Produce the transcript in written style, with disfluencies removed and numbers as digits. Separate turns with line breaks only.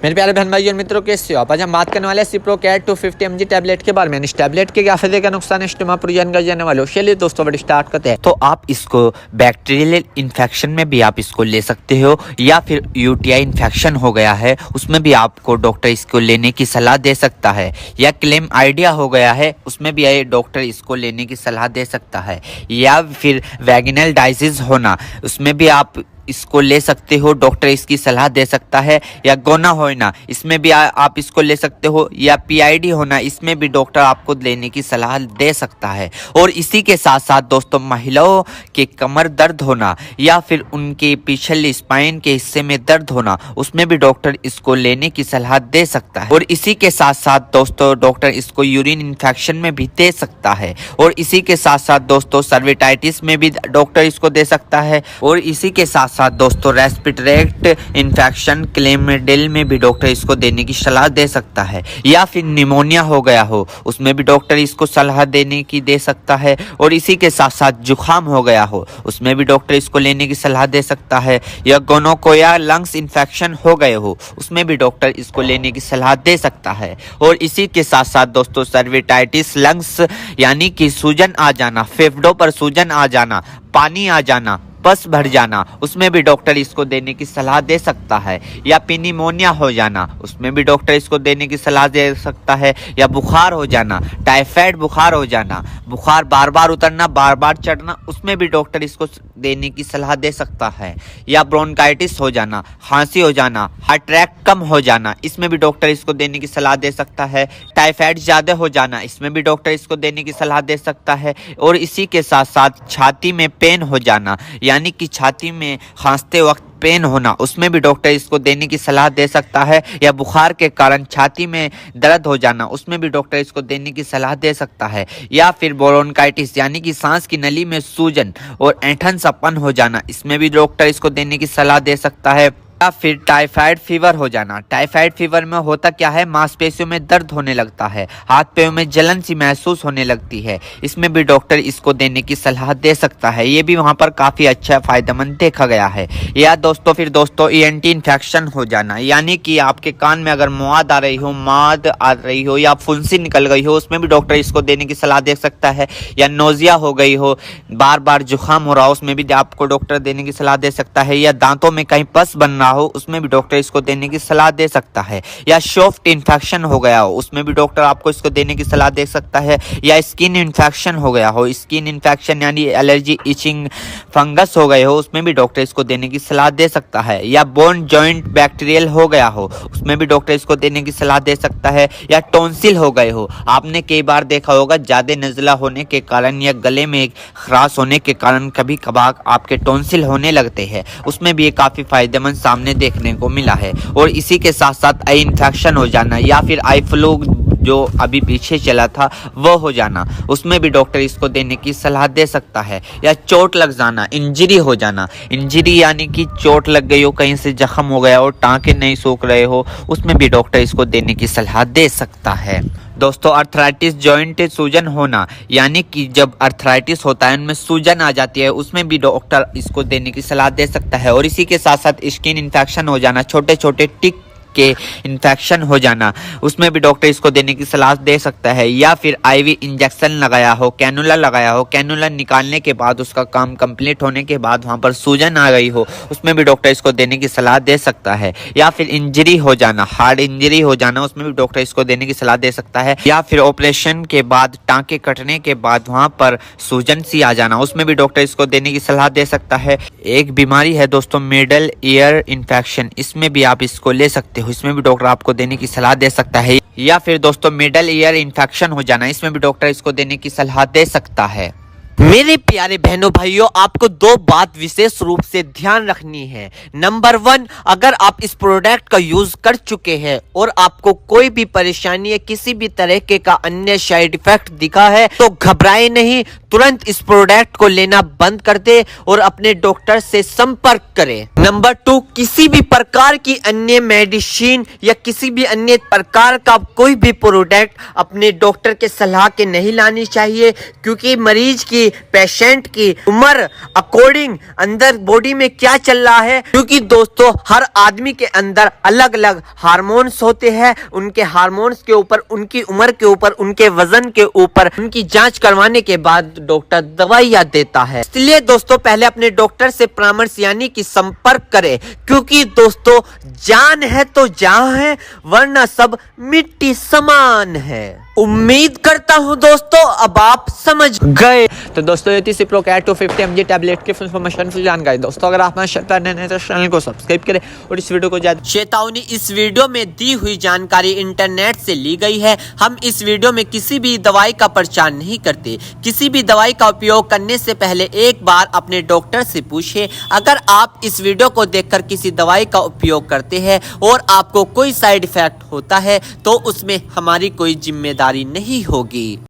मेरे प्यारे बहन भाई और मित्रों, कैसे हो आप? आज हम बात करने वाले हैं सिप्रोकैट 250 mg टैबलेट के बारे में। इस टैबलेट के क्या फायदे का नुकसान है पूरी जानकारी जानने वाले हो। चलिए दोस्तों बड़ी स्टार्ट करते हैं।
तो आप इसको बैक्टीरियल इन्फेक्शन में भी आप इसको ले सकते हो, या फिर यूटीआई इन्फेक्शन हो गया है उसमें भी आपको डॉक्टर इसको लेने की सलाह दे सकता है, या क्लेम आइडिया हो गया है उसमें भी डॉक्टर इसको लेने की सलाह दे सकता है, या फिर वैगिनल डाइजिस होना उसमें भी आप इसको ले सकते हो, डॉक्टर इसकी सलाह दे सकता है, या गोना होना इसमें भी आप इसको ले सकते हो, या पीआईडी होना इसमें भी डॉक्टर आपको लेने की सलाह दे सकता है। और इसी के साथ साथ दोस्तों महिलाओं के कमर दर्द होना या फिर उनके पिछले स्पाइन के हिस्से में दर्द होना उसमें भी डॉक्टर इसको लेने की सलाह दे सकता है। और इसी के साथ साथ दोस्तों डॉक्टर इसको यूरिन इन्फेक्शन में भी दे सकता है। और इसी के साथ साथ दोस्तों सर्विटाइटिस में भी डॉक्टर इसको दे सकता है। और इसी के साथ दोस्तों रेस्पिरेटरी इन्फेक्शन क्लेमिडियल में भी डॉक्टर इसको देने की सलाह दे सकता है, या फिर निमोनिया हो गया हो उसमें भी डॉक्टर इसको सलाह देने की दे सकता है। और इसी के साथ साथ जुखाम हो गया हो उसमें भी डॉक्टर इसको लेने की सलाह दे सकता है, या गोनोकोया लंग्स इन्फेक्शन हो गए हो उसमें भी डॉक्टर इसको लेने की सलाह दे सकता है। और इसी के साथ साथ दोस्तों सर्विटाइटिस लंग्स यानी कि सूजन आ जाना, फेफड़ों पर सूजन आ जाना, पानी आ जाना, पस भर जाना उसमें भी डॉक्टर इसको देने की सलाह दे सकता है, या निमोनिया हो जाना उसमें भी डॉक्टर इसको देने की सलाह दे सकता है, या बुखार हो जाना, टाइफाइड बुखार हो जाना, बुखार बार बार उतरना बार बार चढ़ना उसमें भी डॉक्टर इसको देने की सलाह दे सकता है, या ब्रोंकाइटिस हो जाना, खांसी हो जाना, हार्ट अटैक कम हो जाना इसमें भी डॉक्टर इसको देने की सलाह दे सकता है, टाइफाइड ज़्यादा हो जाना इसमें भी डॉक्टर इसको देने की सलाह दे सकता है। और इसी के साथ साथ छाती में पेन हो जाना यानी कि छाती में खांसते वक्त पेन होना उसमें भी डॉक्टर इसको देने की सलाह दे सकता है, या बुखार के कारण छाती में दर्द हो जाना उसमें भी डॉक्टर इसको देने की सलाह दे सकता है, या फिर ब्रोंकाइटिस यानी कि सांस की नली में सूजन और ऐंठन सपन हो जाना इसमें भी डॉक्टर इसको देने की सलाह दे सकता है, या फिर टाइफाइड फीवर हो जाना। टाइफाइड फीवर में होता क्या है, मांसपेशियों में दर्द होने लगता है, हाथ पैरों में जलन सी महसूस होने लगती है, इसमें भी डॉक्टर इसको देने की सलाह दे सकता है। ये भी वहां पर काफी अच्छा फायदेमंद देखा गया है। या दोस्तों फिर दोस्तों ईएनटी इन्फेक्शन हो जाना यानी कि आपके कान में अगर माद आ रही हो या फुंसी निकल गई हो उसमें भी डॉक्टर इसको देने की सलाह दे सकता है, या नोजिया हो गई हो, बार बार जुकाम हो रहा हो उसमें भी आपको डॉक्टर देने की सलाह दे सकता है, या दांतों में कहीं पस बन रहा हो उसमें भी डॉक्टर इसको देने की सलाह दे सकता है, या सॉफ्ट इन्फेक्शन हो गया हो उसमें भी डॉक्टर आपको इसको देने की सलाह दे सकता है, या स्किन इन्फेक्शन हो गया हो, स्किन इन्फेक्शन यानी एलर्जी इचिंग फंगस हो गए हो उसमें भी डॉक्टर इसको देने की सलाह दे सकता है, या बोन जॉइंट बैक्टीरियल हो गया हो उसमें भी डॉक्टर इसको देने की सलाह दे सकता है, या टॉन्सिल हो गए हो। आपने कई बार देखा होगा ज्यादा नज़ला होने के कारण या गले में खराश होने के कारण कभी कभार आपके टॉन्सिल होने लगते हैं उसमें भी ये काफी फायदेमंद सामने देखने को मिला है। और इसी के साथ साथ आई इन्फेक्शन हो जाना या फिर आई फ्लू जो अभी पीछे चला था वो हो जाना उसमें भी डॉक्टर इसको देने की सलाह दे सकता है, या चोट लग जाना, इंजरी हो जाना, इंजरी यानी कि चोट लग गई हो, कहीं से जख्म हो गया हो, टांके नहीं सूख रहे हो उसमें भी डॉक्टर इसको देने की सलाह दे सकता है। दोस्तों अर्थराइटिस जॉइंट सूजन होना यानी कि जब अर्थराइटिस होता है उनमें सूजन आ जाती है उसमें भी डॉक्टर इसको देने की सलाह दे सकता है। और इसी के साथ साथ स्किन इन्फेक्शन हो जाना, छोटे छोटे टिक के इन्फेक्शन हो जाना उसमें भी डॉक्टर इसको देने की सलाह दे सकता है, या फिर आईवी इंजेक्शन लगाया हो, कैनुला लगाया हो, कैनुला निकालने के बाद उसका काम कंप्लीट होने के बाद वहां पर सूजन आ गई हो उसमें भी डॉक्टर इसको देने की सलाह दे सकता है, या फिर इंजरी हो जाना, हार्ड इंजरी हो जाना उसमें भी डॉक्टर इसको देने की सलाह दे सकता है, या फिर ऑपरेशन के बाद टांके कटने के बाद वहां पर सूजन सी आ जाना उसमें भी डॉक्टर इसको देने की सलाह दे सकता है। एक बीमारी है दोस्तों मिडल ईयर इन्फेक्शन, इसमें भी आप इसको ले सकते हो, इसमें भी डॉक्टर आपको देने की सलाह दे सकता है, या फिर दोस्तों मिडल ईयर इन्फेक्शन हो जाना इसमें भी डॉक्टर इसको देने की सलाह दे सकता है।
मेरे प्यारे बहनों भाइयों, आपको दो बात विशेष रूप से ध्यान रखनी है। नंबर 1, अगर आप इस प्रोडक्ट का यूज कर चुके हैं और आपको कोई भी परेशानी या किसी भी तरह के का अन्य साइड इफेक्ट दिखा है तो घबराए नहीं, तुरंत इस प्रोडक्ट को लेना बंद कर दे और अपने डॉक्टर से संपर्क करें। नंबर 2, किसी भी प्रकार की अन्य मेडिसिन या किसी भी अन्य प्रकार का कोई भी प्रोडक्ट अपने डॉक्टर के सलाह के नहीं लानी चाहिए, क्योंकि मरीज की, पेशेंट की उम्र अकॉर्डिंग अंदर बॉडी में क्या चल रहा है, क्योंकि दोस्तों हर आदमी के अंदर अलग अलग हार्मोन्स होते हैं। उनके हार्मोन्स के ऊपर, उनकी उम्र के ऊपर, उनके वजन के ऊपर उनकी जांच करवाने के बाद डॉक्टर दवाइयां देता है। इसलिए दोस्तों पहले अपने डॉक्टर से परामर्श यानी कि संपर्क करें, क्योंकि दोस्तों जान है तो जहां है, वरना सब मिट्टी समान है। उम्मीद करता हूं दोस्तों अब आप समझ गए।
तो दोस्तों ये थी सिप्रो कैट 250 mg टैबलेट की फुल इन्फॉर्मेशन, फुल जानकारी। दोस्तों अगर आप हमारे चैनल तो चैनल को सब्सक्राइब करें और इस वीडियो को ज्यादा।
चेतावनी, इस वीडियो में दी हुई जानकारी इंटरनेट से ली गई है। हम इस वीडियो में किसी भी दवाई का प्रचार नहीं करते। किसी भी दवाई का उपयोग करने से पहले एक बार अपने डॉक्टर से पूछें। अगर आप इस वीडियो को देखकर किसी दवाई का उपयोग करते हैं और आपको कोई साइड इफेक्ट होता है तो उसमें हमारी कोई जिम्मेदारी नहीं होगी।